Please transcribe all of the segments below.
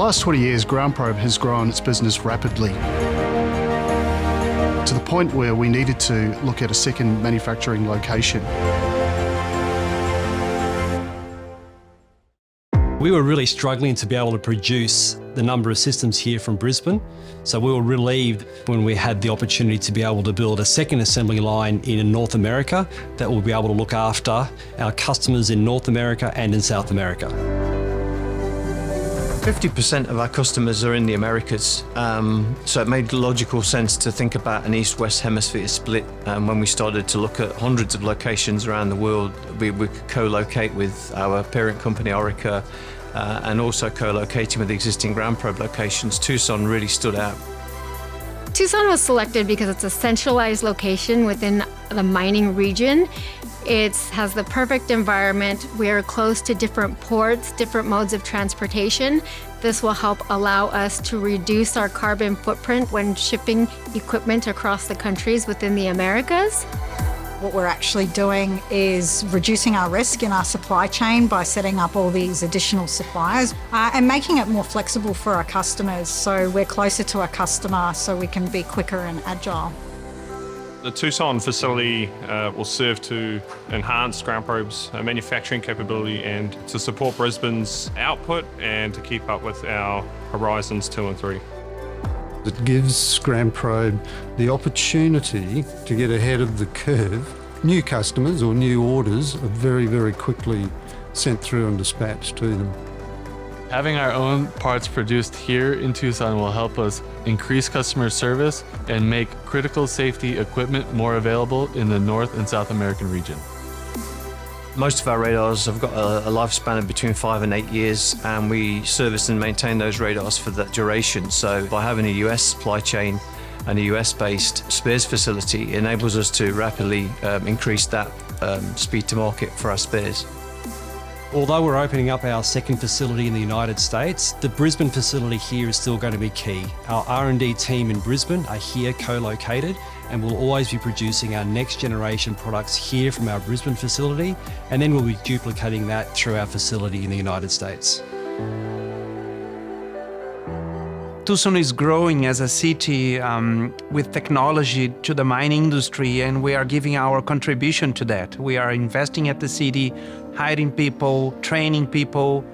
last 20 years, GroundProbe has grown its business rapidly to the point where we needed to look at a second manufacturing location. We were really struggling to be able to produce the number of systems here from Brisbane. So we were relieved when we had the opportunity to be able to build a second assembly line in North America that will be able to look after our customers in North America and in South America. 50% of our customers are in the Americas, so it made logical sense to think about an East-West hemisphere split. When we started to look at hundreds of locations around the world, we could co-locate with our parent company Orica, and also co-locating with the existing GroundProbe locations. Tucson really stood out. Tucson was selected because it's a centralized location within the mining region. It has the perfect environment. We are close to different ports, different modes of transportation. This will help allow us to reduce our carbon footprint when shipping equipment across the countries within the Americas. What we're actually doing is reducing our risk in our supply chain by setting up all these additional suppliers and making it more flexible for our customers, so we're closer to our customer so we can be quicker and agile. The Tucson facility will serve to enhance GroundProbe's manufacturing capability and to support Brisbane's output and to keep up with our Horizons 2 and 3. It gives GroundProbe the opportunity to get ahead of the curve. New customers or new orders are very, very quickly sent through and dispatched to them. Having our own parts produced here in Tucson will help us increase customer service and make critical safety equipment more available in the North and South American region. Most of our radars have got a lifespan of between 5 and 8 years, and we service and maintain those radars for that duration. So by having a US supply chain and a US-based spares facility, it enables us to rapidly increase that speed to market for our spares. Although we're opening up our second facility in the United States, the Brisbane facility here is still going to be key. Our R&D team in Brisbane are here co-located, and we'll always be producing our next generation products here from our Brisbane facility, and then we'll be duplicating that through our facility in the United States. Tucson is growing as a city with technology to the mining industry, and we are giving our contribution to that. We are investing at the city, hiring people, training people.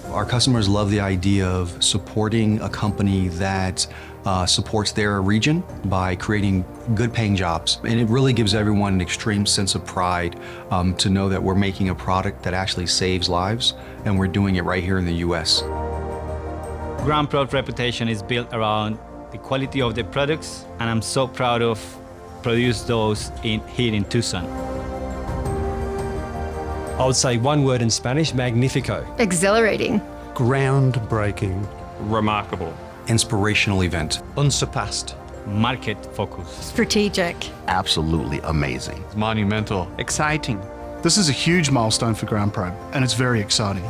Our customers love the idea of supporting a company that supports their region by creating good paying jobs. And it really gives everyone an extreme sense of pride to know that we're making a product that actually saves lives, and we're doing it right here in the US. GroundProbe's reputation is built around the quality of the products, and I'm so proud of produce those here in Tucson. I would say one word in Spanish: magnifico. Exhilarating. Groundbreaking. Remarkable. Inspirational event. Unsurpassed. Market focus. Strategic. Absolutely amazing. Monumental. Exciting. This is a huge milestone for GroundProbe, and it's very exciting.